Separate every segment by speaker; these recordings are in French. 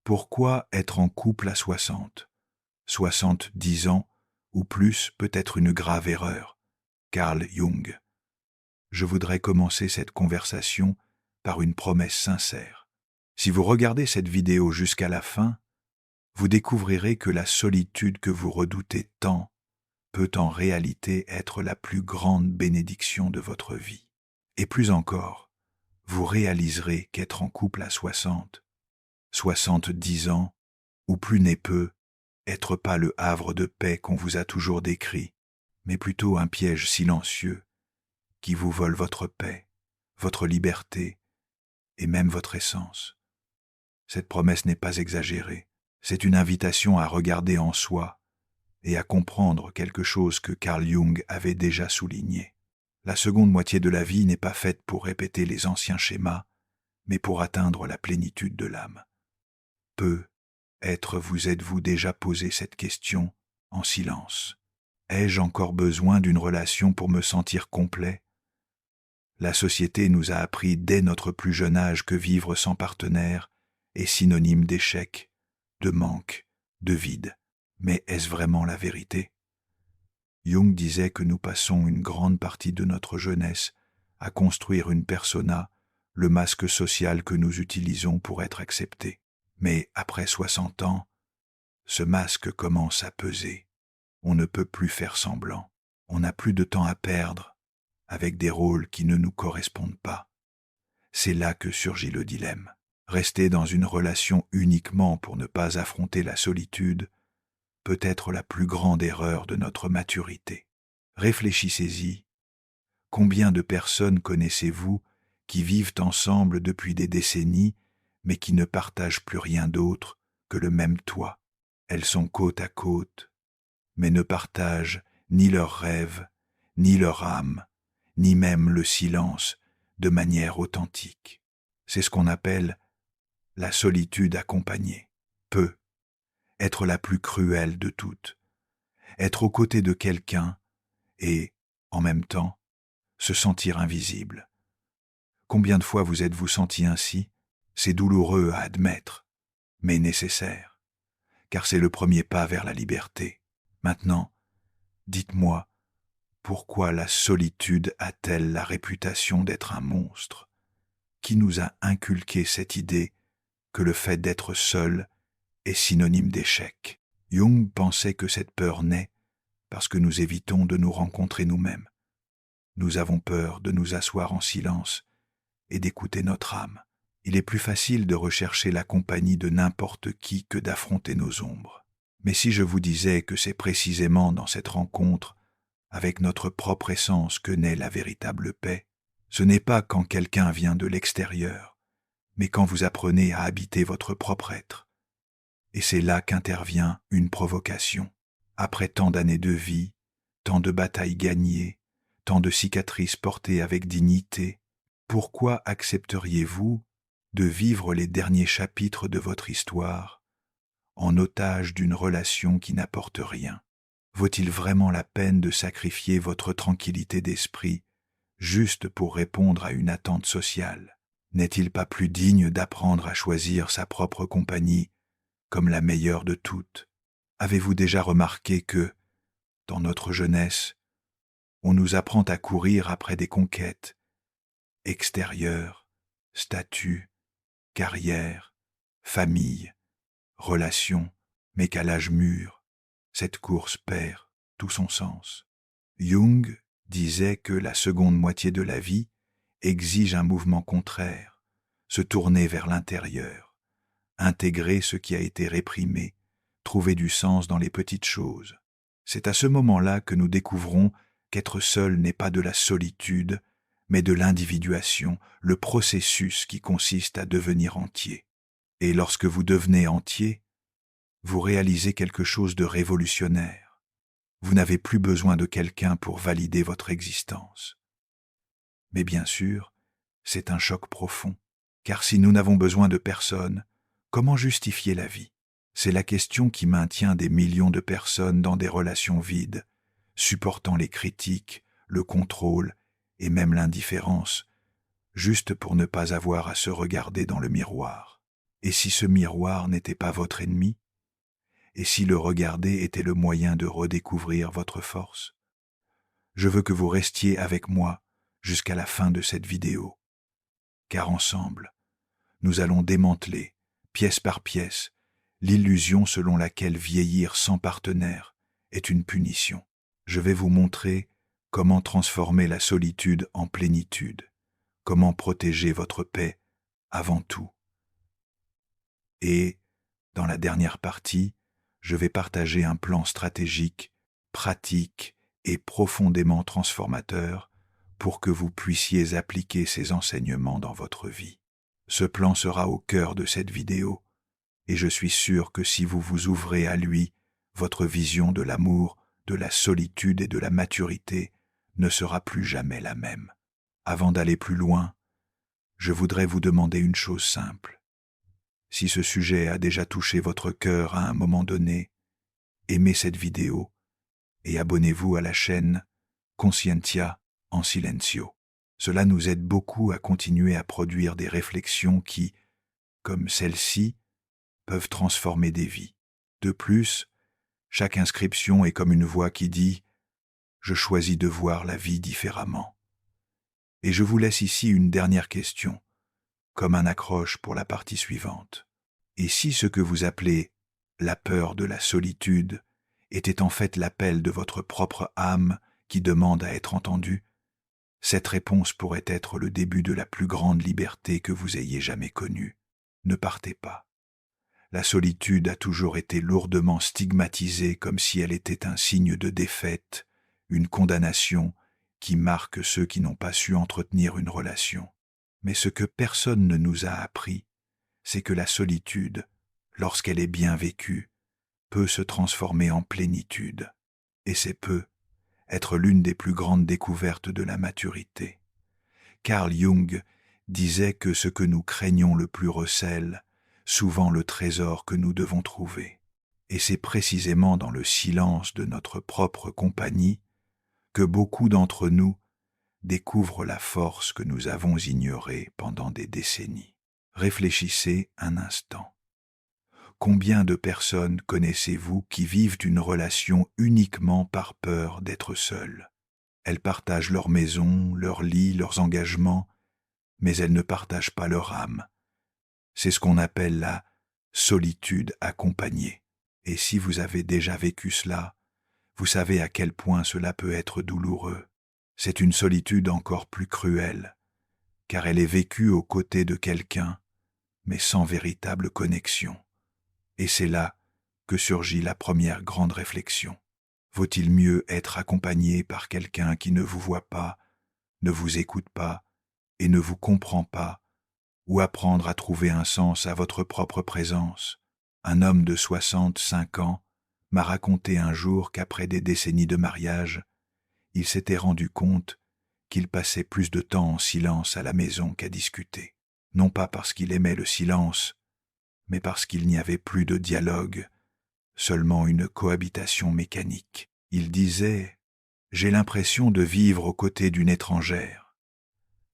Speaker 1: Pourquoi être en couple à 60, 70 ans ou plus peut être une grave erreur? Carl Jung. Je voudrais commencer cette conversation par une promesse sincère. Si vous regardez cette vidéo jusqu'à la fin, vous découvrirez que la solitude que vous redoutez tant peut en réalité être la plus grande bénédiction de votre vie. Et plus encore, vous réaliserez qu'être en couple à 60, 70 ans, ou plus n'est peu, être pas le havre de paix qu'on vous a toujours décrit, mais plutôt un piège silencieux qui vous vole votre paix, votre liberté et même votre essence. Cette promesse n'est pas exagérée, c'est une invitation à regarder en soi et à comprendre quelque chose que Carl Jung avait déjà souligné. La seconde moitié de la vie n'est pas faite pour répéter les anciens schémas, mais pour atteindre la plénitude de l'âme. Vous êtes-vous déjà posé cette question en silence? Ai-je encore besoin d'une relation pour me sentir complet? La société nous a appris dès notre plus jeune âge que vivre sans partenaire est synonyme d'échec, de manque, de vide. Mais est-ce vraiment la vérité? Jung disait que nous passons une grande partie de notre jeunesse à construire une persona, le masque social que nous utilisons pour être acceptés. Mais après 60 ans, ce masque commence à peser. On ne peut plus faire semblant. On n'a plus de temps à perdre avec des rôles qui ne nous correspondent pas. C'est là que surgit le dilemme. Rester dans une relation uniquement pour ne pas affronter la solitude peut être la plus grande erreur de notre maturité. Réfléchissez-y. Combien de personnes connaissez-vous qui vivent ensemble depuis des décennies, mais qui ne partagent plus rien d'autre que le même toit? Elles sont côte à côte, mais ne partagent ni leurs rêves, ni leur âme, ni même le silence de manière authentique. C'est ce qu'on appelle la solitude accompagnée. Être la plus cruelle de toutes. Être aux côtés de quelqu'un et, en même temps, se sentir invisible. Combien de fois vous êtes-vous senti ainsi? C'est douloureux à admettre, mais nécessaire, car c'est le premier pas vers la liberté. Maintenant, dites-moi, pourquoi la solitude a-t-elle la réputation d'être un monstre? Qui nous a inculqué cette idée que le fait d'être seul est synonyme d'échec? Jung pensait que cette peur naît parce que nous évitons de nous rencontrer nous-mêmes. Nous avons peur de nous asseoir en silence et d'écouter notre âme. Il est plus facile de rechercher la compagnie de n'importe qui que d'affronter nos ombres. Mais si je vous disais que c'est précisément dans cette rencontre avec notre propre essence que naît la véritable paix, ce n'est pas quand quelqu'un vient de l'extérieur, mais quand vous apprenez à habiter votre propre être. Et c'est là qu'intervient une provocation. Après tant d'années de vie, tant de batailles gagnées, tant de cicatrices portées avec dignité, pourquoi accepteriez-vous de vivre les derniers chapitres de votre histoire en otage d'une relation qui n'apporte rien? Vaut-il vraiment la peine de sacrifier votre tranquillité d'esprit juste pour répondre à une attente sociale? N'est-il pas plus digne d'apprendre à choisir sa propre compagnie comme la meilleure de toutes? Avez-vous déjà remarqué que, dans notre jeunesse, on nous apprend à courir après des conquêtes extérieures, statut, carrière, famille, relations, mais qu'à l'âge mûr, cette course perd tout son sens? Jung disait que la seconde moitié de la vie exige un mouvement contraire, se tourner vers l'intérieur, intégrer ce qui a été réprimé, trouver du sens dans les petites choses. C'est à ce moment-là que nous découvrons qu'être seul n'est pas de la solitude, mais de l'individuation, le processus qui consiste à devenir entier. Et lorsque vous devenez entier, vous réalisez quelque chose de révolutionnaire. Vous n'avez plus besoin de quelqu'un pour valider votre existence. Mais bien sûr, c'est un choc profond, car si nous n'avons besoin de personne, comment justifier la vie? C'est la question qui maintient des millions de personnes dans des relations vides, supportant les critiques, le contrôle et même l'indifférence, juste pour ne pas avoir à se regarder dans le miroir. Et si ce miroir n'était pas votre ennemi? Et si le regarder était le moyen de redécouvrir votre force? Je veux que vous restiez avec moi jusqu'à la fin de cette vidéo, car ensemble, nous allons démanteler, pièce par pièce, l'illusion selon laquelle vieillir sans partenaire est une punition. Je vais vous montrer comment transformer la solitude en plénitude, comment protéger votre paix avant tout. Et, dans la dernière partie, je vais partager un plan stratégique, pratique et profondément transformateur pour que vous puissiez appliquer ces enseignements dans votre vie. Ce plan sera au cœur de cette vidéo, et je suis sûr que si vous vous ouvrez à lui, votre vision de l'amour, de la solitude et de la maturité ne sera plus jamais la même. Avant d'aller plus loin, je voudrais vous demander une chose simple. Si ce sujet a déjà touché votre cœur à un moment donné, aimez cette vidéo et abonnez-vous à la chaîne Conscientia en Silencio. Cela nous aide beaucoup à continuer à produire des réflexions qui, comme celle-ci, peuvent transformer des vies. De plus, chaque inscription est comme une voix qui dit « Je choisis de voir la vie différemment ». Et je vous laisse ici une dernière question, comme un accroche pour la partie suivante. Et si ce que vous appelez la peur de la solitude était en fait l'appel de votre propre âme qui demande à être entendue, cette réponse pourrait être le début de la plus grande liberté que vous ayez jamais connue. Ne partez pas. La solitude a toujours été lourdement stigmatisée comme si elle était un signe de défaite, une condamnation qui marque ceux qui n'ont pas su entretenir une relation. Mais ce que personne ne nous a appris, c'est que la solitude, lorsqu'elle est bien vécue, peut se transformer en plénitude, et c'est peut être l'une des plus grandes découvertes de la maturité. Carl Jung disait que ce que nous craignons le plus recèle souvent le trésor que nous devons trouver. Et c'est précisément dans le silence de notre propre compagnie que beaucoup d'entre nous découvrent la force que nous avons ignorée pendant des décennies. Réfléchissez un instant. Combien de personnes connaissez-vous qui vivent une relation uniquement par peur d'être seules? Elles partagent leur maison, leur lit, leurs engagements, mais elles ne partagent pas leur âme. C'est ce qu'on appelle la solitude accompagnée. Et si vous avez déjà vécu cela, vous savez à quel point cela peut être douloureux. C'est une solitude encore plus cruelle, car elle est vécue aux côtés de quelqu'un, mais sans véritable connexion. Et c'est là que surgit la première grande réflexion. Vaut-il mieux être accompagné par quelqu'un qui ne vous voit pas, ne vous écoute pas et ne vous comprend pas, ou apprendre à trouver un sens à votre propre présence? Un homme de 65 ans m'a raconté un jour qu'après des décennies de mariage, il s'était rendu compte qu'il passait plus de temps en silence à la maison qu'à discuter. Non pas parce qu'il aimait le silence, mais parce qu'il n'y avait plus de dialogue, seulement une cohabitation mécanique. Il disait « J'ai l'impression de vivre aux côtés d'une étrangère ».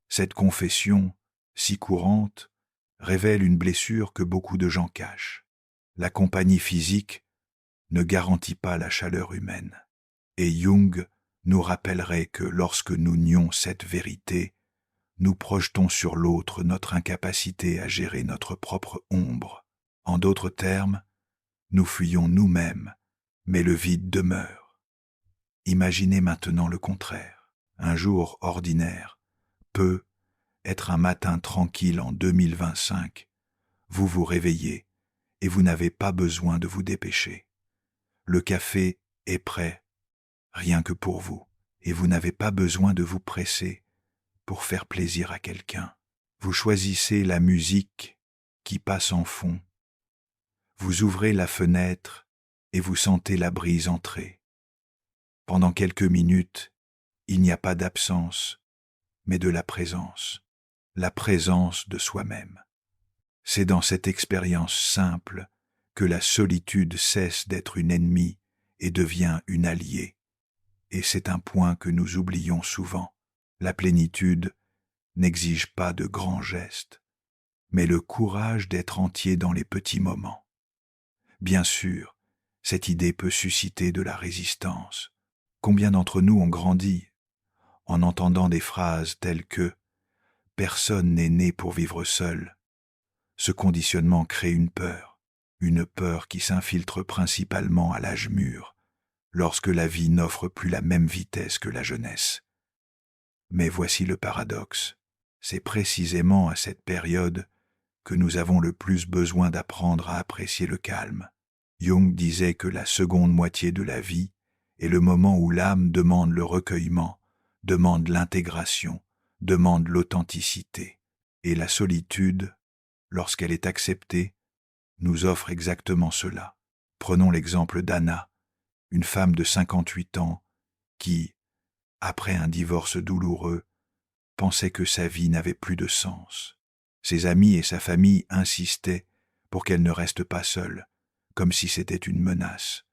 Speaker 1: Cette confession, si courante, révèle une blessure que beaucoup de gens cachent. La compagnie physique ne garantit pas la chaleur humaine. Et Jung nous rappellerait que lorsque nous nions cette vérité, nous projetons sur l'autre notre incapacité à gérer notre propre ombre. En d'autres termes, nous fuyons nous-mêmes, mais le vide demeure. Imaginez maintenant le contraire. Un jour ordinaire peut être un matin tranquille en 2025. Vous vous réveillez et vous n'avez pas besoin de vous dépêcher. Le café est prêt, rien que pour vous, et vous n'avez pas besoin de vous presser pour faire plaisir à quelqu'un. Vous choisissez la musique qui passe en fond. Vous ouvrez la fenêtre et vous sentez la brise entrer. Pendant quelques minutes, il n'y a pas d'absence, mais de la présence de soi-même. C'est dans cette expérience simple que la solitude cesse d'être une ennemie et devient une alliée. Et c'est un point que nous oublions souvent. La plénitude n'exige pas de grands gestes. mais le courage d'être entier dans les petits moments. Bien sûr, cette idée peut susciter de la résistance. Combien d'entre nous ont grandi en entendant des phrases telles que « personne n'est né pour vivre seul ». Ce conditionnement crée une peur qui s'infiltre principalement à l'âge mûr, lorsque la vie n'offre plus la même vitesse que la jeunesse. Mais voici le paradoxe. C'est précisément à cette période que nous avons le plus besoin d'apprendre à apprécier le calme. Jung disait que la seconde moitié de la vie est le moment où l'âme demande le recueillement, demande l'intégration, demande l'authenticité. Et la solitude, lorsqu'elle est acceptée, nous offre exactement cela. Prenons l'exemple d'Anna, une femme de 58 ans qui, après un divorce douloureux, pensait que sa vie n'avait plus de sens. Ses amis et sa famille insistaient pour qu'elle ne reste pas seule, comme si c'était une menace.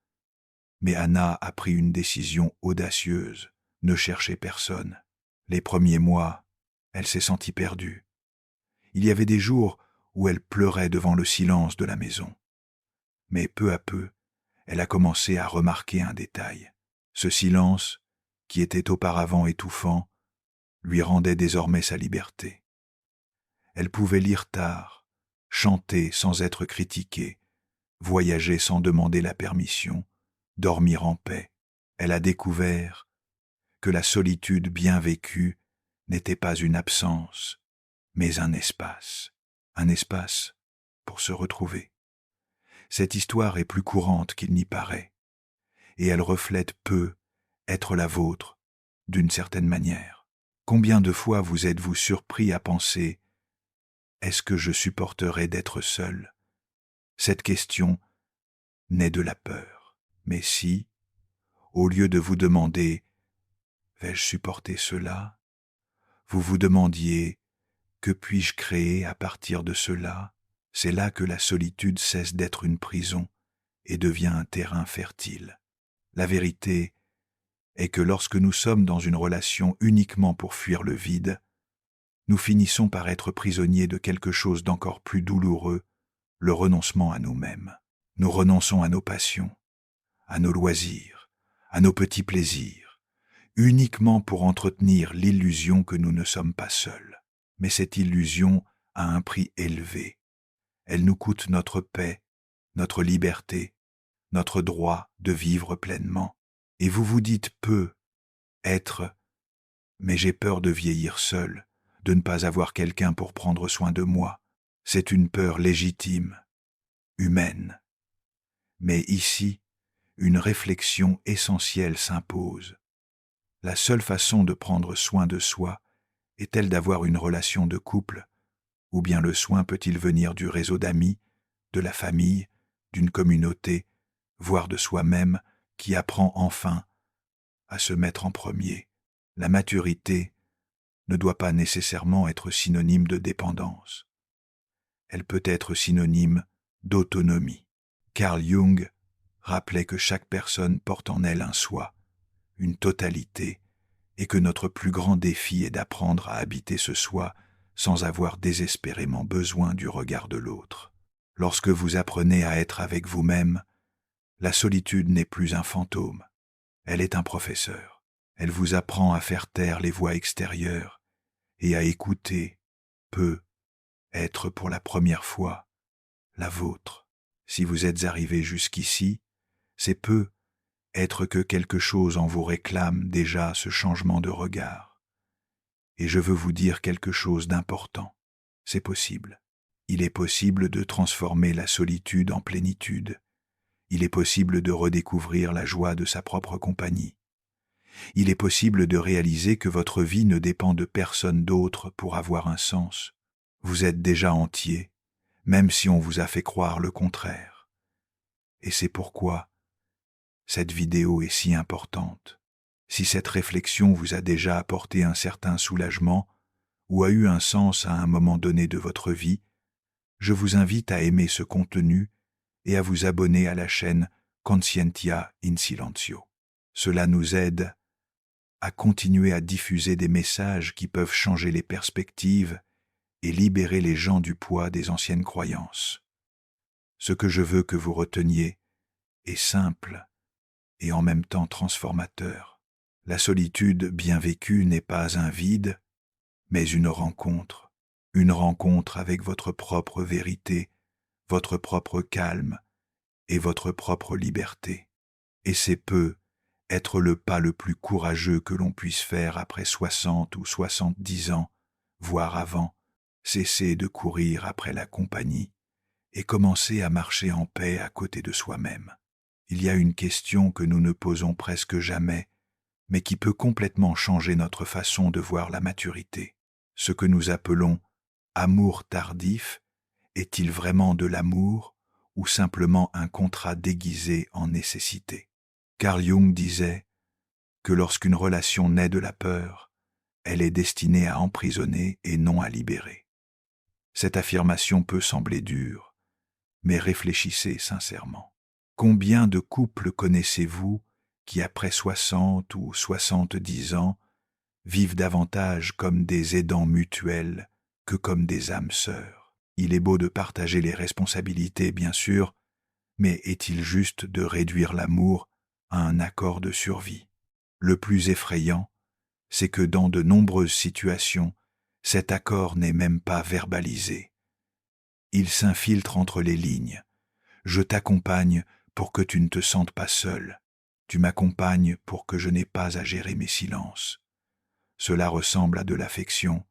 Speaker 1: Mais Anna a pris une décision audacieuse, ne chercher personne. Les premiers mois, elle s'est sentie perdue. Il y avait des jours où elle pleurait devant le silence de la maison. Mais peu à peu, elle a commencé à remarquer un détail. Ce silence, qui était auparavant étouffant, lui rendait désormais sa liberté. Elle pouvait lire tard, chanter sans être critiquée, voyager sans demander la permission, dormir en paix. Elle a découvert que la solitude bien vécue n'était pas une absence, mais un espace pour se retrouver. Cette histoire est plus courante qu'il n'y paraît, et elle reflète peu être la vôtre, d'une certaine manière. Combien de fois vous êtes-vous surpris à penser « Est-ce que je supporterai d'être seul ?» Cette question naît de la peur. Mais si, au lieu de vous demander « Vais-je supporter cela ?» vous vous demandiez « Que puis-je créer à partir de cela ?» C'est là que la solitude cesse d'être une prison et devient un terrain fertile. La vérité est que lorsque nous sommes dans une relation uniquement pour fuir le vide, nous finissons par être prisonniers de quelque chose d'encore plus douloureux, le renoncement à nous-mêmes. Nous renonçons à nos passions, à nos loisirs, à nos petits plaisirs, uniquement pour entretenir l'illusion que nous ne sommes pas seuls. Mais cette illusion a un prix élevé. Elle nous coûte notre paix, notre liberté, notre droit de vivre pleinement. Et vous vous dites peu être, mais j'ai peur de vieillir seul, de ne pas avoir quelqu'un pour prendre soin de moi. C'est une peur légitime, humaine. Mais ici, une réflexion essentielle s'impose. La seule façon de prendre soin de soi est-elle d'avoir une relation de couple, ou bien le soin peut-il venir du réseau d'amis, de la famille, d'une communauté, voire de soi-même, qui apprend enfin à se mettre en premier. La maturité ne doit pas nécessairement être synonyme de dépendance. Elle peut être synonyme d'autonomie. Carl Jung rappelait que chaque personne porte en elle un soi, une totalité, et que notre plus grand défi est d'apprendre à habiter ce soi sans avoir désespérément besoin du regard de l'autre. Lorsque vous apprenez à être avec vous-même, la solitude n'est plus un fantôme, elle est un professeur. Elle vous apprend à faire taire les voix extérieures et à écouter, être pour la première fois, la vôtre. Si vous êtes arrivé jusqu'ici, c'est être que quelque chose en vous réclame déjà ce changement de regard. Et je veux vous dire quelque chose d'important. C'est possible. Il est possible de transformer la solitude en plénitude. Il est possible de redécouvrir la joie de sa propre compagnie. Il est possible de réaliser que votre vie ne dépend de personne d'autre pour avoir un sens. Vous êtes déjà entier, même si on vous a fait croire le contraire. Et c'est pourquoi cette vidéo est si importante. Si cette réflexion vous a déjà apporté un certain soulagement ou a eu un sens à un moment donné de votre vie, je vous invite à aimer ce contenu et à vous abonner à la chaîne Conscientia in Silencio. Cela nous aide à continuer à diffuser des messages qui peuvent changer les perspectives et libérer les gens du poids des anciennes croyances. Ce que je veux que vous reteniez est simple et en même temps transformateur. La solitude bien vécue n'est pas un vide, mais une rencontre avec votre propre vérité, votre propre calme et votre propre liberté. Et c'est peu être le pas le plus courageux que l'on puisse faire après 60 ou 70 ans, voire avant, cesser de courir après la compagnie et commencer à marcher en paix à côté de soi-même. Il y a une question que nous ne posons presque jamais, mais qui peut complètement changer notre façon de voir la maturité. Ce que nous appelons amour tardif est-il vraiment de l'amour ou simplement un contrat déguisé en nécessité? Carl Jung disait que lorsqu'une relation naît de la peur, elle est destinée à emprisonner et non à libérer. Cette affirmation peut sembler dure, mais réfléchissez sincèrement. Combien de couples connaissez-vous qui, après 60 ou 70 ans, vivent davantage comme des aidants mutuels que comme des âmes sœurs? Il est beau de partager les responsabilités, bien sûr, mais est-il juste de réduire l'amour à un accord de survie? Le plus effrayant, c'est que dans de nombreuses situations, cet accord n'est même pas verbalisé. Il s'infiltre entre les lignes. Je t'accompagne pour que tu ne te sentes pas seul. Tu m'accompagnes pour que je n'ai pas à gérer mes silences. Cela ressemble à de l'affection,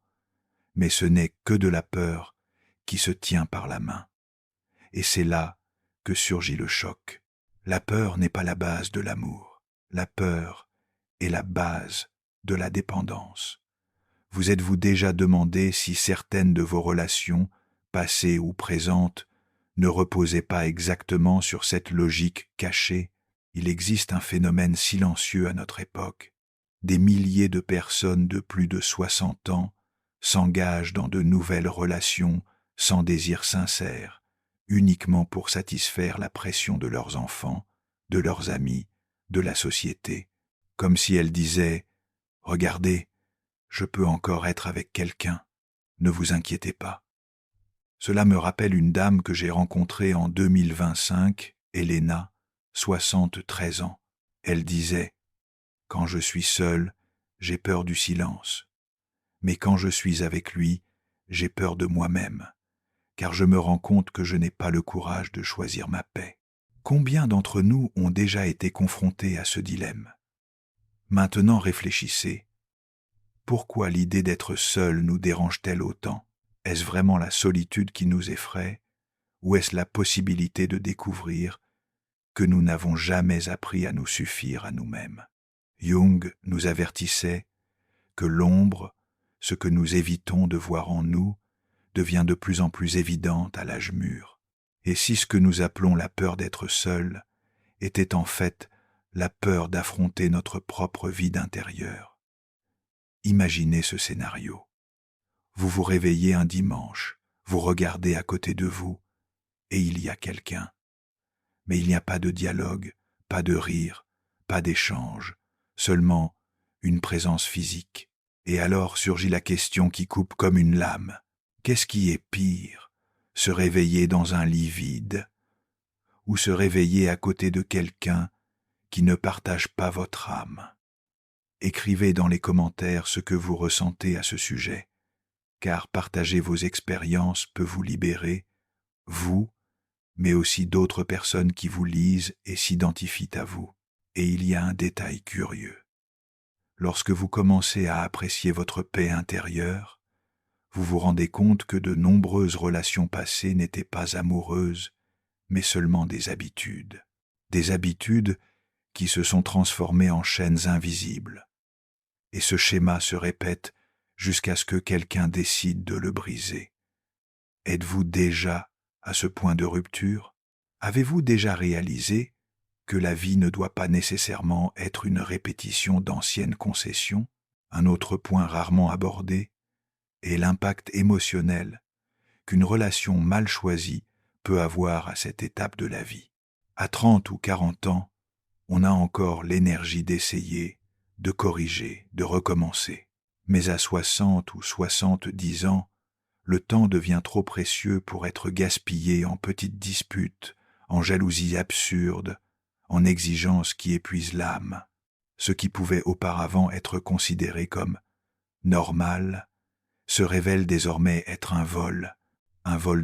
Speaker 1: mais ce n'est que de la peur qui se tient par la main. Et c'est là que surgit le choc. La peur n'est pas la base de l'amour. La peur est la base de la dépendance. Vous êtes-vous déjà demandé si certaines de vos relations, passées ou présentes, ne reposaient pas exactement sur cette logique cachée? Il existe un phénomène silencieux à notre époque. Des milliers de personnes de plus de 60 ans s'engagent dans de nouvelles relations sans désir sincère, uniquement pour satisfaire la pression de leurs enfants, de leurs amis, de la société, comme si elles disaient « Regardez, je peux encore être avec quelqu'un, ne vous inquiétez pas ». Cela me rappelle une dame que j'ai rencontrée en 2025, Elena, 73 ans. Elle disait « Quand je suis seule, j'ai peur du silence. Mais quand je suis avec lui, j'ai peur de moi-même, car je me rends compte que je n'ai pas le courage de choisir ma paix. » Combien d'entre nous ont déjà été confrontés à ce dilemme? Maintenant réfléchissez. Pourquoi l'idée d'être seul nous dérange-t-elle autant? Est-ce vraiment la solitude qui nous effraie, ou est-ce la possibilité de découvrir que nous n'avons jamais appris à nous suffire à nous-mêmes? Jung nous avertissait que l'ombre, ce que nous évitons de voir en nous, devient de plus en plus évidente à l'âge mûr. Et si ce que nous appelons la peur d'être seul était en fait la peur d'affronter notre propre vide intérieur? Imaginez ce scénario. Vous vous réveillez un dimanche, vous regardez à côté de vous, et il y a quelqu'un. Mais il n'y a pas de dialogue, pas de rire, pas d'échange, seulement une présence physique. Et alors surgit la question qui coupe comme une lame. Qu'est-ce qui est pire? Se réveiller dans un lit vide, ou se réveiller à côté de quelqu'un qui ne partage pas votre âme? Écrivez dans les commentaires ce que vous ressentez à ce sujet, car partager vos expériences peut vous libérer, vous, mais aussi d'autres personnes qui vous lisent et s'identifient à vous. Et il y a un détail curieux. Lorsque vous commencez à apprécier votre paix intérieure, vous vous rendez compte que de nombreuses relations passées n'étaient pas amoureuses, mais seulement des habitudes qui se sont transformées en chaînes invisibles. Et ce schéma se répète jusqu'à ce que quelqu'un décide de le briser. Êtes-vous déjà à ce point de rupture? Avez-vous déjà réalisé que la vie ne doit pas nécessairement être une répétition d'anciennes concessions? Un autre point rarement abordé est l'impact émotionnel qu'une relation mal choisie peut avoir à cette étape de la vie. À 30 ou 40 ans, on a encore l'énergie d'essayer, de corriger, de recommencer. Mais à 60 ou 70 ans, Le temps devient trop précieux pour être gaspillé en petites disputes, en jalousies absurdes, en exigences qui épuisent l'âme. Ce qui pouvait auparavant être considéré comme normal se révèle désormais être un vol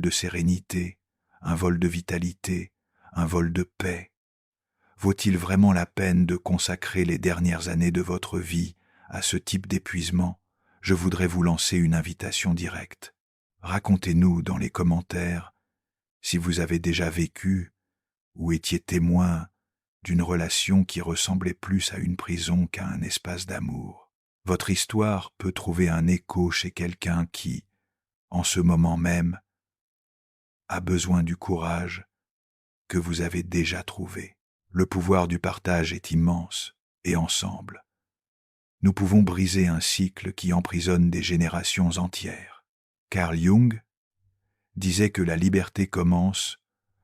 Speaker 1: de sérénité, un vol de vitalité, un vol de paix. Vaut-il vraiment la peine de consacrer les dernières années de votre vie à ce type d'épuisement? Je voudrais vous lancer une invitation directe. Racontez-nous dans les commentaires si vous avez déjà vécu ou étiez témoin d'une relation qui ressemblait plus à une prison qu'à un espace d'amour. Votre histoire peut trouver un écho chez quelqu'un qui, en ce moment même, a besoin du courage que vous avez déjà trouvé. Le pouvoir du partage est immense, et ensemble, nous pouvons briser un cycle qui emprisonne des générations entières. Carl Jung disait que la liberté commence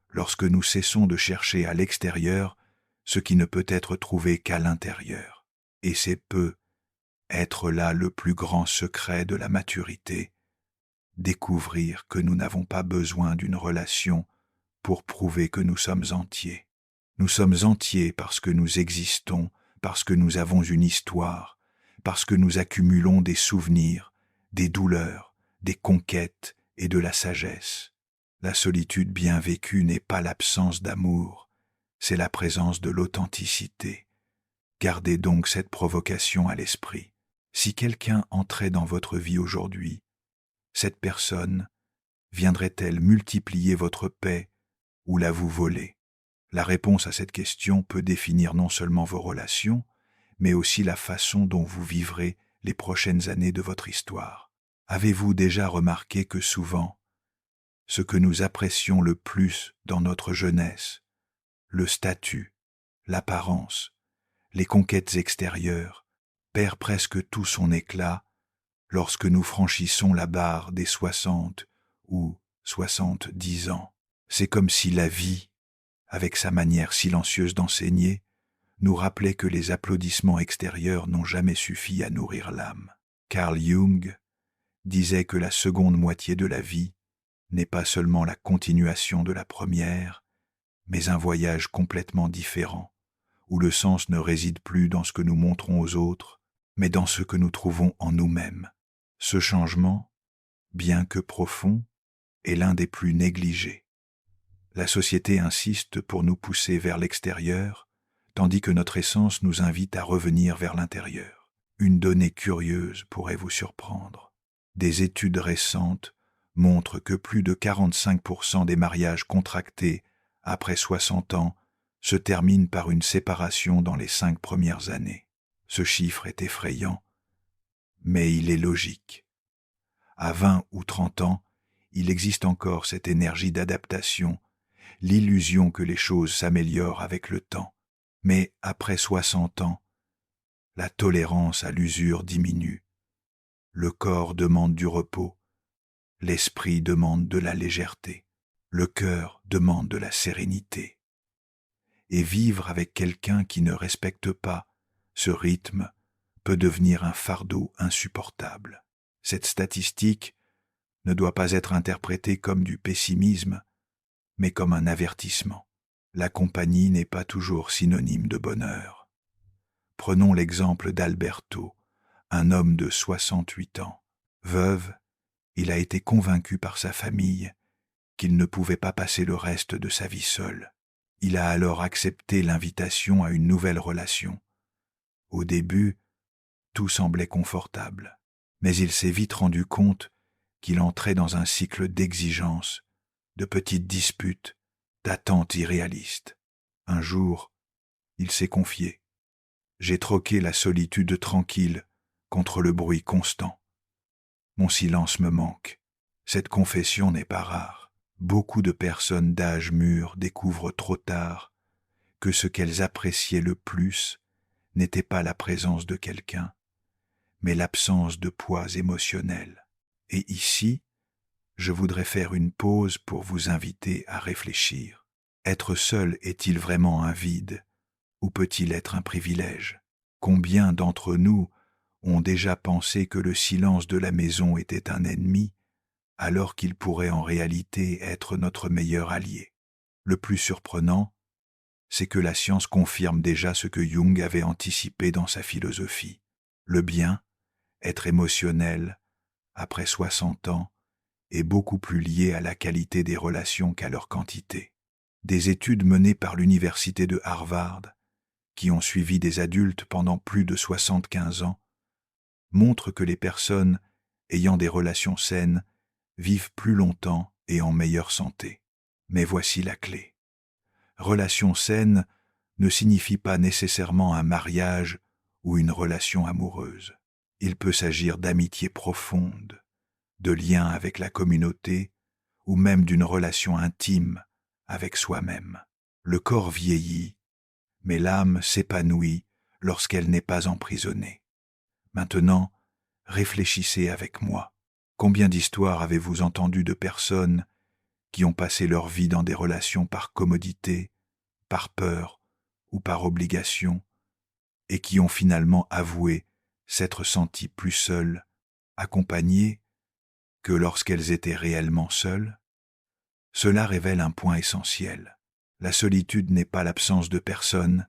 Speaker 1: lorsque nous cessons de chercher à l'extérieur ce qui ne peut être trouvé qu'à l'intérieur. Et c'est peut être là le plus grand secret de la maturité, découvrir que nous n'avons pas besoin d'une relation pour prouver que nous sommes entiers. Nous sommes entiers parce que nous existons, parce que nous avons une histoire, parce que nous accumulons des souvenirs, des douleurs, des conquêtes et de la sagesse. La solitude bien vécue n'est pas l'absence d'amour, c'est la présence de l'authenticité. Gardez donc cette provocation à l'esprit. Si quelqu'un entrait dans votre vie aujourd'hui, cette personne viendrait-elle multiplier votre paix ou la vous voler? La réponse à cette question peut définir non seulement vos relations, mais aussi la façon dont vous vivrez les prochaines années de votre histoire. Avez-vous déjà remarqué que souvent, ce que nous apprécions le plus dans notre jeunesse, le statut, l'apparence, les conquêtes extérieures, perd presque tout son éclat lorsque nous franchissons la barre des 60 ou 70 ans. C'est comme si la vie, avec sa manière silencieuse d'enseigner, nous rappelait que les applaudissements extérieurs n'ont jamais suffi à nourrir l'âme. Carl Jung disait que la seconde moitié de la vie n'est pas seulement la continuation de la première, mais un voyage complètement différent, où le sens ne réside plus dans ce que nous montrons aux autres, mais dans ce que nous trouvons en nous-mêmes. Ce changement, bien que profond, est l'un des plus négligés. La société insiste pour nous pousser vers l'extérieur, tandis que notre essence nous invite à revenir vers l'intérieur. Une donnée curieuse pourrait vous surprendre. Des études récentes montrent que plus de 45% des mariages contractés après 60 ans se terminent par une séparation dans les 5 premières années. Ce chiffre est effrayant, mais il est logique. À 20 ou 30 ans, il existe encore cette énergie d'adaptation, l'illusion que les choses s'améliorent avec le temps. Mais après 60 ans, la tolérance à l'usure diminue. Le corps demande du repos, l'esprit demande de la légèreté, le cœur demande de la sérénité. Et vivre avec quelqu'un qui ne respecte pas ce rythme peut devenir un fardeau insupportable. Cette statistique ne doit pas être interprétée comme du pessimisme, mais comme un avertissement. La compagnie n'est pas toujours synonyme de bonheur. Prenons l'exemple d'Alberto, un homme de 68 ans. Veuve, il a été convaincu par sa famille qu'il ne pouvait pas passer le reste de sa vie seul. Il a alors accepté l'invitation à une nouvelle relation. Au début, tout semblait confortable, mais il s'est vite rendu compte qu'il entrait dans un cycle d'exigences, de petites disputes, d'attentes irréalistes. Un jour, il s'est confié. J'ai troqué la solitude tranquille contre le bruit constant. Mon silence me manque. Cette confession n'est pas rare. Beaucoup de personnes d'âge mûr découvrent trop tard que ce qu'elles appréciaient le plus n'était pas la présence de quelqu'un, mais l'absence de poids émotionnel. Et ici, je voudrais faire une pause pour vous inviter à réfléchir. Être seul est-il vraiment un vide, ou peut-il être un privilège? Combien d'entre nous ont déjà pensé que le silence de la maison était un ennemi, alors qu'il pourrait en réalité être notre meilleur allié. Le plus surprenant, c'est que la science confirme déjà ce que Jung avait anticipé dans sa philosophie. Le bien, être émotionnel, après 60 ans, est beaucoup plus lié à la qualité des relations qu'à leur quantité. Des études menées par l'université de Harvard, qui ont suivi des adultes pendant plus de 75 ans, montrent que les personnes ayant des relations saines vivent plus longtemps et en meilleure santé. Mais voici la clé. Relation saine ne signifie pas nécessairement un mariage ou une relation amoureuse. Il peut s'agir d'amitié profonde, de liens avec la communauté ou même d'une relation intime avec soi-même. Le corps vieillit, mais l'âme s'épanouit lorsqu'elle n'est pas emprisonnée. Maintenant, réfléchissez avec moi. Combien d'histoires avez-vous entendues de personnes qui ont passé leur vie dans des relations par commodité, par peur ou par obligation, et qui ont finalement avoué s'être senties plus seules, accompagnées, que lorsqu'elles étaient réellement seules? Cela révèle un point essentiel. La solitude n'est pas l'absence de personne,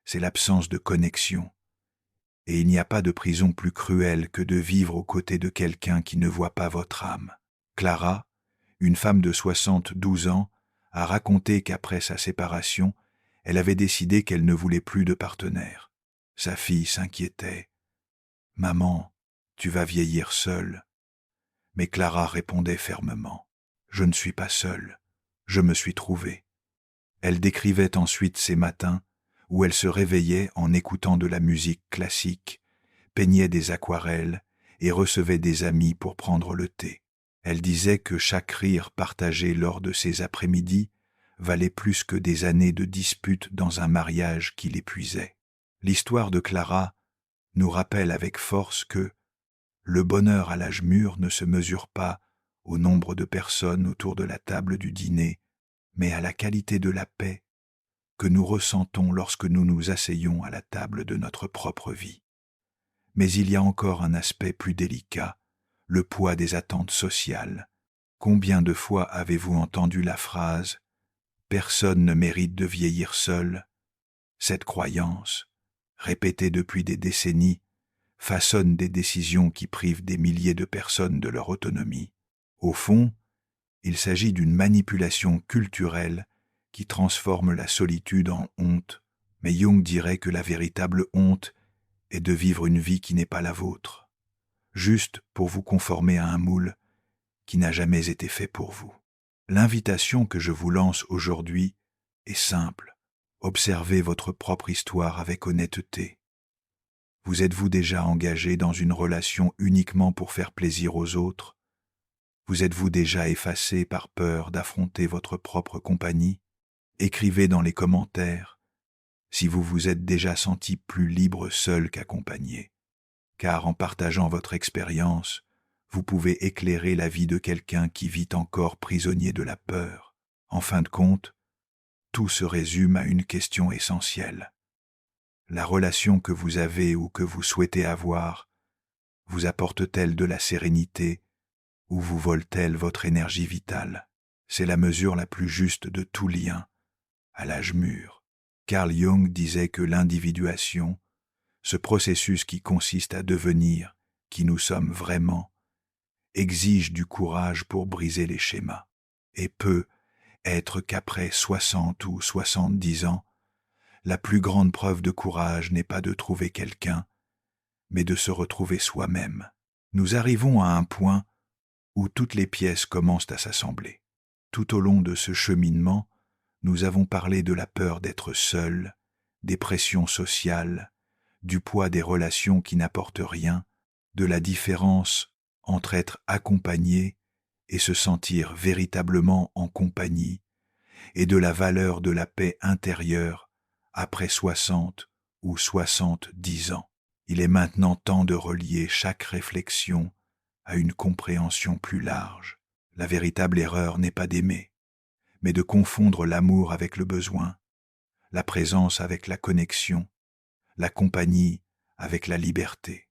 Speaker 1: c'est l'absence de connexion. Et il n'y a pas de prison plus cruelle que de vivre aux côtés de quelqu'un qui ne voit pas votre âme. Clara, une femme de 72 ans, a raconté qu'après sa séparation, elle avait décidé qu'elle ne voulait plus de partenaire. Sa fille s'inquiétait. « Maman, tu vas vieillir seule. » Mais Clara répondait fermement. « Je ne suis pas seule. Je me suis trouvée. » Elle décrivait ensuite ces matins où elle se réveillait en écoutant de la musique classique, peignait des aquarelles et recevait des amis pour prendre le thé. Elle disait que chaque rire partagé lors de ces après-midi valait plus que des années de disputes dans un mariage qui l'épuisait. L'histoire de Clara nous rappelle avec force que le bonheur à l'âge mûr ne se mesure pas au nombre de personnes autour de la table du dîner, mais à la qualité de la paix que nous ressentons lorsque nous nous asseyons à la table de notre propre vie. Mais il y a encore un aspect plus délicat, le poids des attentes sociales. Combien de fois avez-vous entendu la phrase « Personne ne mérite de vieillir seul » ? Cette croyance, répétée depuis des décennies, façonne des décisions qui privent des milliers de personnes de leur autonomie. Au fond, il s'agit d'une manipulation culturelle qui transforme la solitude en honte, mais Jung dirait que la véritable honte est de vivre une vie qui n'est pas la vôtre, juste pour vous conformer à un moule qui n'a jamais été fait pour vous. L'invitation que je vous lance aujourd'hui est simple. Observez votre propre histoire avec honnêteté. Vous êtes-vous déjà engagé dans une relation uniquement pour faire plaisir aux autres? Vous êtes-vous déjà effacé par peur d'affronter votre propre compagnie? Écrivez dans les commentaires si vous vous êtes déjà senti plus libre seul qu'accompagné, car en partageant votre expérience, vous pouvez éclairer la vie de quelqu'un qui vit encore prisonnier de la peur. En fin de compte, tout se résume à une question essentielle. La relation que vous avez ou que vous souhaitez avoir vous apporte-t-elle de la sérénité ou vous vole-t-elle votre énergie vitale? C'est la mesure la plus juste de tout lien à l'âge mûr. Carl Jung disait que l'individuation, ce processus qui consiste à devenir qui nous sommes vraiment, exige du courage pour briser les schémas, et peut être qu'après 60 ou 70 ans, la plus grande preuve de courage n'est pas de trouver quelqu'un, mais de se retrouver soi-même. Nous arrivons à un point où toutes les pièces commencent à s'assembler. Tout au long de ce cheminement, nous avons parlé de la peur d'être seul, des pressions sociales, du poids des relations qui n'apportent rien, de la différence entre être accompagné et se sentir véritablement en compagnie, et de la valeur de la paix intérieure après 60 ou 70 ans. Il est maintenant temps de relier chaque réflexion à une compréhension plus large. La véritable erreur n'est pas d'aimer, mais de confondre l'amour avec le besoin, la présence avec la connexion, la compagnie avec la liberté.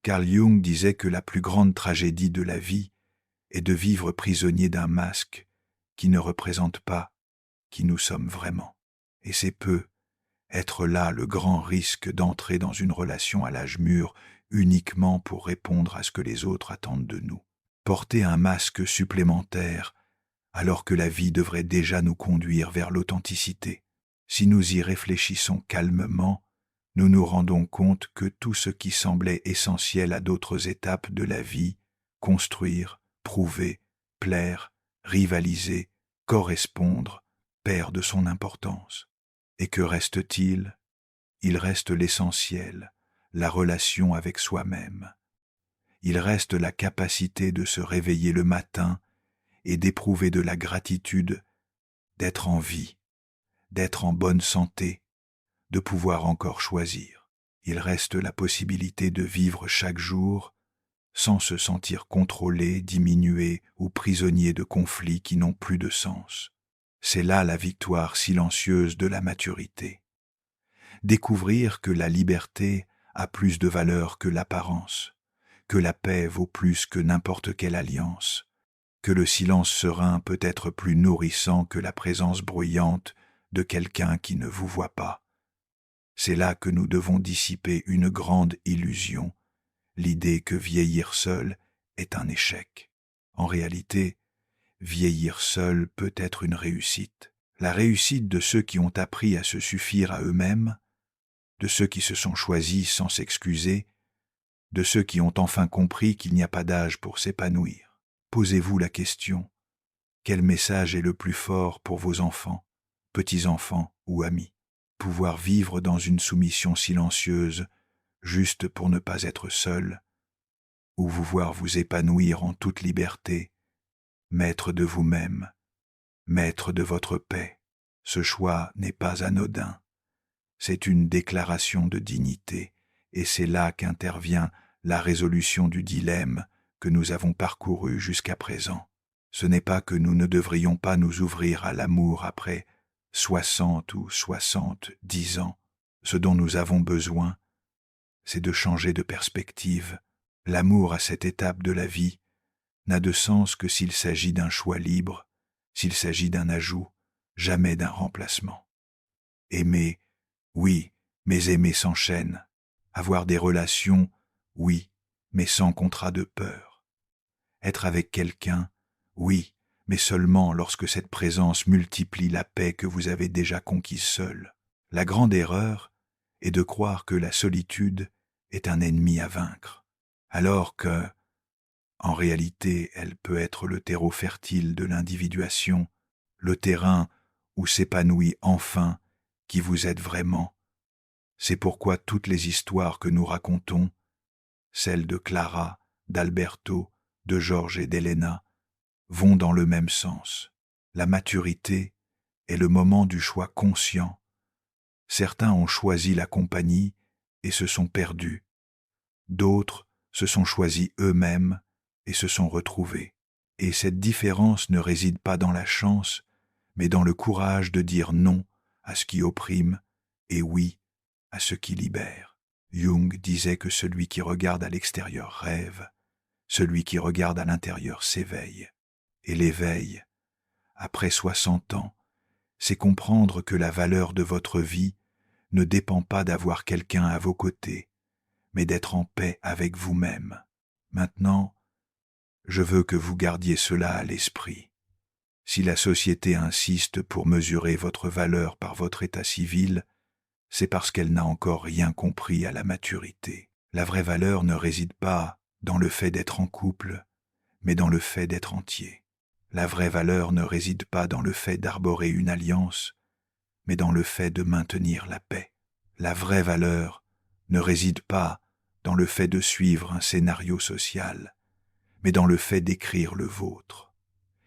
Speaker 1: Carl Jung disait que la plus grande tragédie de la vie est de vivre prisonnier d'un masque qui ne représente pas qui nous sommes vraiment. Et c'est être là le grand risque d'entrer dans une relation à l'âge mûr uniquement pour répondre à ce que les autres attendent de nous. Porter un masque supplémentaire alors que la vie devrait déjà nous conduire vers l'authenticité. Si nous y réfléchissons calmement, nous nous rendons compte que tout ce qui semblait essentiel à d'autres étapes de la vie, construire, prouver, plaire, rivaliser, correspondre, perd de son importance. Et que reste-t-il? Il reste l'essentiel, la relation avec soi-même. Il reste la capacité de se réveiller le matin et d'éprouver de la gratitude, d'être en vie, d'être en bonne santé, de pouvoir encore choisir. Il reste la possibilité de vivre chaque jour sans se sentir contrôlé, diminué ou prisonnier de conflits qui n'ont plus de sens. C'est là la victoire silencieuse de la maturité. Découvrir que la liberté a plus de valeur que l'apparence, que la paix vaut plus que n'importe quelle alliance, que le silence serein peut être plus nourrissant que la présence bruyante de quelqu'un qui ne vous voit pas. C'est là que nous devons dissiper une grande illusion, l'idée que vieillir seul est un échec. En réalité, vieillir seul peut être une réussite. La réussite de ceux qui ont appris à se suffire à eux-mêmes, de ceux qui se sont choisis sans s'excuser, de ceux qui ont enfin compris qu'il n'y a pas d'âge pour s'épanouir. Posez-vous la question, quel message est le plus fort pour vos enfants, petits-enfants ou amis? Pouvoir vivre dans une soumission silencieuse, juste pour ne pas être seul, ou vous voir vous épanouir en toute liberté, maître de vous-même, maître de votre paix. Ce choix n'est pas anodin. C'est une déclaration de dignité, et c'est là qu'intervient la résolution du dilemme que nous avons parcouru jusqu'à présent. Ce n'est pas que nous ne devrions pas nous ouvrir à l'amour après 60 ou 70 ans. Ce dont nous avons besoin, c'est de changer de perspective. L'amour à cette étape de la vie n'a de sens que s'il s'agit d'un choix libre, s'il s'agit d'un ajout, jamais d'un remplacement. Aimer, oui, mais aimer s'enchaîne. Avoir des relations, oui, mais sans contrat de peur. Être avec quelqu'un, oui, mais seulement lorsque cette présence multiplie la paix que vous avez déjà conquise seul. La grande erreur est de croire que la solitude est un ennemi à vaincre, alors que, en réalité, elle peut être le terreau fertile de l'individuation, le terrain où s'épanouit enfin qui vous êtes vraiment. C'est pourquoi toutes les histoires que nous racontons, celles de Clara, d'Alberto, de Georges et d'Helena, vont dans le même sens. La maturité est le moment du choix conscient. Certains ont choisi la compagnie et se sont perdus. D'autres se sont choisis eux-mêmes et se sont retrouvés. Et cette différence ne réside pas dans la chance, mais dans le courage de dire non à ce qui opprime et oui à ce qui libère. Jung disait que celui qui regarde à l'extérieur rêve, celui qui regarde à l'intérieur s'éveille. Et l'éveil, après 60 ans, c'est comprendre que la valeur de votre vie ne dépend pas d'avoir quelqu'un à vos côtés, mais d'être en paix avec vous-même. Maintenant, je veux que vous gardiez cela à l'esprit. Si la société insiste pour mesurer votre valeur par votre état civil, c'est parce qu'elle n'a encore rien compris à la maturité. La vraie valeur ne réside pas dans le fait d'être en couple, mais dans le fait d'être entier. La vraie valeur ne réside pas dans le fait d'arborer une alliance, mais dans le fait de maintenir la paix. La vraie valeur ne réside pas dans le fait de suivre un scénario social, mais dans le fait d'écrire le vôtre.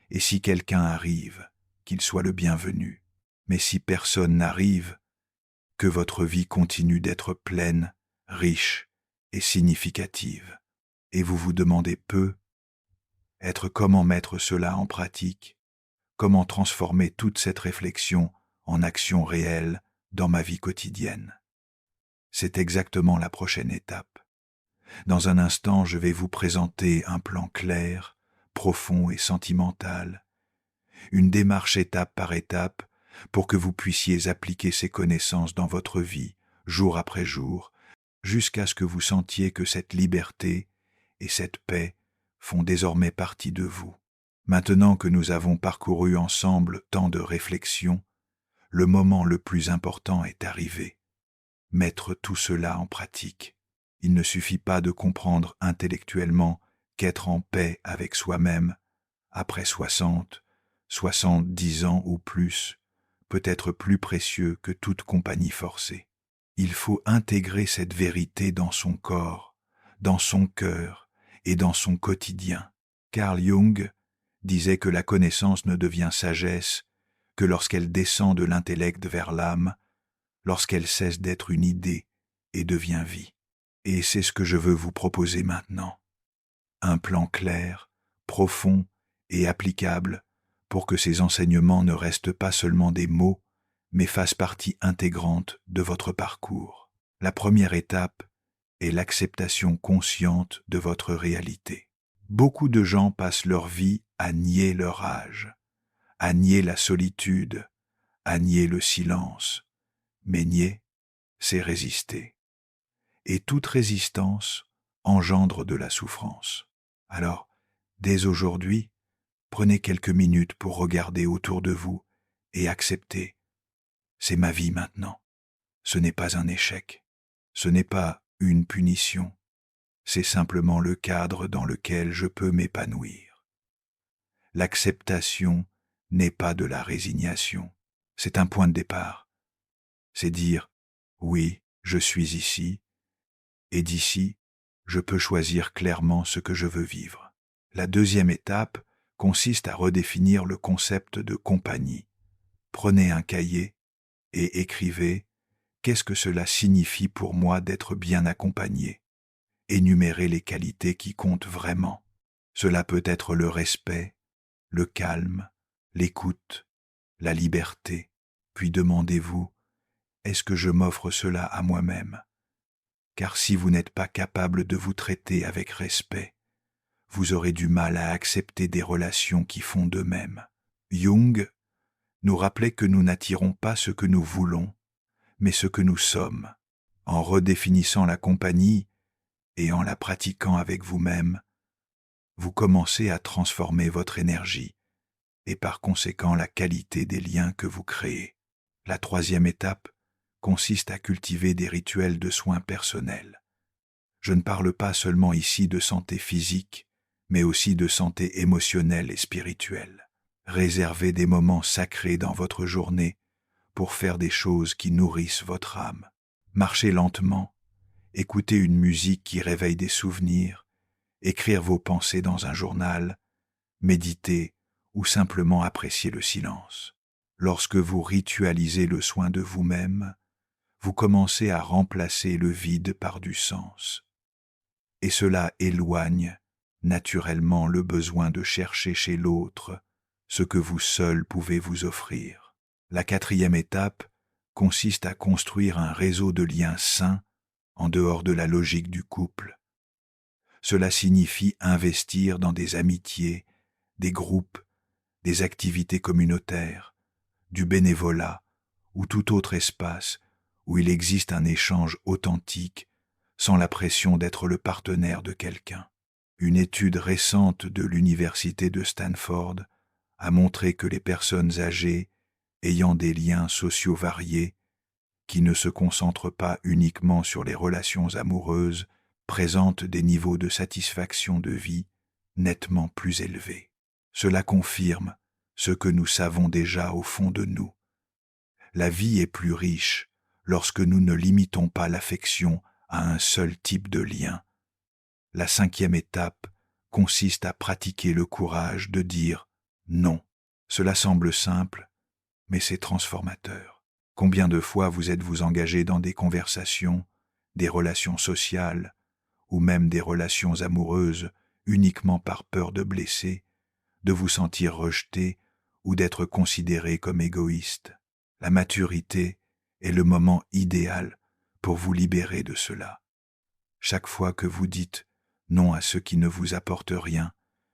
Speaker 1: Et si quelqu'un arrive, qu'il soit le bienvenu. Mais si personne n'arrive, que votre vie continue d'être pleine, riche et significative. Et vous vous demandez être comment mettre cela en pratique, comment transformer toute cette réflexion en action réelle dans ma vie quotidienne. C'est exactement la prochaine étape. Dans un instant, je vais vous présenter un plan clair, profond et sentimental, une démarche étape par étape pour que vous puissiez appliquer ces connaissances dans votre vie, jour après jour, jusqu'à ce que vous sentiez que cette liberté et cette paix font désormais partie de vous. Maintenant que nous avons parcouru ensemble tant de réflexions, le moment le plus important est arrivé. Mettre tout cela en pratique. Il ne suffit pas de comprendre intellectuellement qu'être en paix avec soi-même, après 60, 70 ans ou plus, peut être plus précieux que toute compagnie forcée. Il faut intégrer cette vérité dans son corps, dans son cœur et dans son quotidien. Carl Jung disait que la connaissance ne devient sagesse que lorsqu'elle descend de l'intellect vers l'âme, lorsqu'elle cesse d'être une idée et devient vie. Et c'est ce que je veux vous proposer maintenant. Un plan clair, profond et applicable pour que ces enseignements ne restent pas seulement des mots, mais fassent partie intégrante de votre parcours. La première étape est l'acceptation consciente de votre réalité. Beaucoup de gens passent leur vie à nier leur âge, à nier la solitude, à nier le silence. Mais nier, c'est résister. Et toute résistance engendre de la souffrance. Alors, dès aujourd'hui, prenez quelques minutes pour regarder autour de vous et accepter. C'est ma vie maintenant. Ce n'est pas un échec. Ce n'est pas une punition. C'est simplement le cadre dans lequel je peux m'épanouir. L'acceptation n'est pas de la résignation. C'est un point de départ. C'est dire « oui, je suis ici » et d'ici, je peux choisir clairement ce que je veux vivre. La deuxième étape consiste à redéfinir le concept de compagnie. Prenez un cahier et écrivez « qu'est-ce que cela signifie pour moi d'être bien accompagné ?» Énumérez les qualités qui comptent vraiment. Cela peut être le respect, le calme, l'écoute, la liberté. Puis demandez-vous « est-ce que je m'offre cela à moi-même ?» Car si vous n'êtes pas capable de vous traiter avec respect, vous aurez du mal à accepter des relations qui font de même. Jung nous rappelait que nous n'attirons pas ce que nous voulons, mais ce que nous sommes. En redéfinissant la compagnie et en la pratiquant avec vous-même, vous commencez à transformer votre énergie et par conséquent la qualité des liens que vous créez. La troisième étape consiste à cultiver des rituels de soins personnels. Je ne parle pas seulement ici de santé physique, mais aussi de santé émotionnelle et spirituelle. Réservez des moments sacrés dans votre journée pour faire des choses qui nourrissent votre âme. Marchez lentement, écoutez une musique qui réveille des souvenirs, écrire vos pensées dans un journal, méditer ou simplement apprécier le silence. Lorsque vous ritualisez le soin de vous-même, vous commencez à remplacer le vide par du sens. Et cela éloigne naturellement le besoin de chercher chez l'autre ce que vous seul pouvez vous offrir. La quatrième étape consiste à construire un réseau de liens sains en dehors de la logique du couple. Cela signifie investir dans des amitiés, des groupes, des activités communautaires, du bénévolat ou tout autre espace où il existe un échange authentique sans la pression d'être le partenaire de quelqu'un. Une étude récente de l'université de Stanford a montré que les personnes âgées ayant des liens sociaux variés, qui ne se concentrent pas uniquement sur les relations amoureuses, présentent des niveaux de satisfaction de vie nettement plus élevés. Cela confirme ce que nous savons déjà au fond de nous. La vie est plus riche lorsque nous ne limitons pas l'affection à un seul type de lien. La cinquième étape consiste à pratiquer le courage de dire non. Cela semble simple, mais c'est transformateur. Combien de fois vous êtes-vous engagé dans des conversations, des relations sociales, ou même des relations amoureuses uniquement par peur de blesser, de vous sentir rejeté ou d'être considéré comme égoïste? La maturité est le moment idéal pour vous libérer de cela. Chaque fois que vous dites non à ce qui ne vous apporte rien,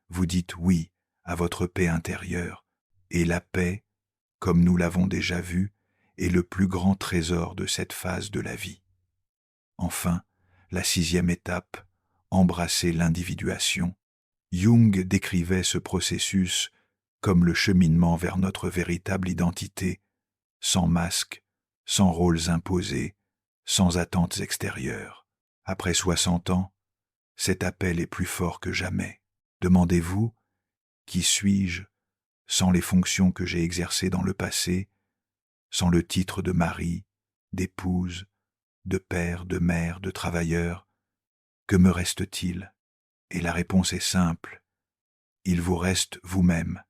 Speaker 1: vous dites oui à votre paix intérieure, et la paix, comme nous l'avons déjà vu, est le plus grand trésor de cette phase de la vie. Enfin, la 6e étape, embrasser l'individuation. Jung décrivait ce processus comme le cheminement vers notre véritable identité, sans masque, sans rôles imposés, sans attentes extérieures. Après 60 ans, cet appel est plus fort que jamais. Demandez-vous, qui suis-je sans les fonctions que j'ai exercées dans le passé, sans le titre de mari, d'épouse, de père, de mère, de travailleur, que me reste-t-il? Et la réponse est simple. Il vous reste vous-même,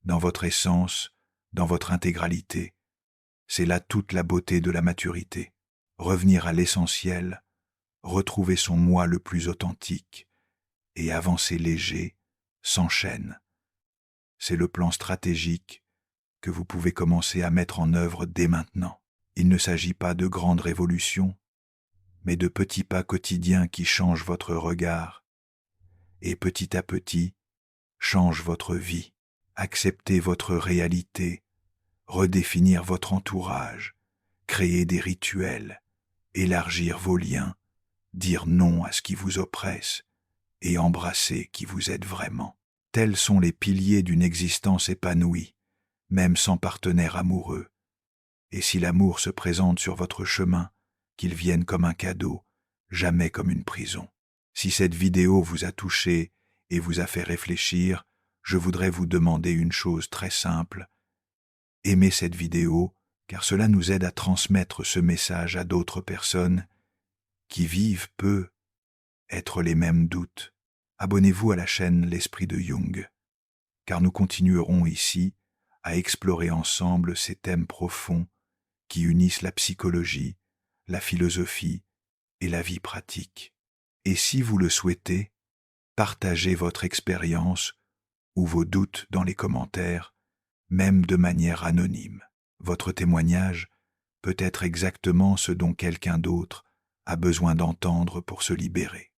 Speaker 1: dans votre essence, dans votre intégralité. C'est là toute la beauté de la maturité. Revenir à l'essentiel, retrouver son moi le plus authentique et avancer léger, sans chaîne. C'est le plan stratégique que vous pouvez commencer à mettre en œuvre dès maintenant. Il ne s'agit pas de grandes révolutions, mais de petits pas quotidiens qui changent votre regard et petit à petit changent votre vie. Acceptez votre réalité, redéfinir votre entourage, créer des rituels, élargir vos liens, dire non à ce qui vous oppresse et embrasser qui vous êtes vraiment. Tels sont les piliers d'une existence épanouie, même sans partenaire amoureux. Et si l'amour se présente sur votre chemin, qu'il vienne comme un cadeau, jamais comme une prison. Si cette vidéo vous a touché et vous a fait réfléchir, je voudrais vous demander une chose très simple. Aimez cette vidéo, car cela nous aide à transmettre ce message à d'autres personnes qui vivent être les mêmes doutes. Abonnez-vous à la chaîne L'Esprit de Jung, car nous continuerons ici à explorer ensemble ces thèmes profonds qui unissent la psychologie, la philosophie et la vie pratique. Et si vous le souhaitez, partagez votre expérience ou vos doutes dans les commentaires, même de manière anonyme. Votre témoignage peut être exactement ce dont quelqu'un d'autre a besoin d'entendre pour se libérer.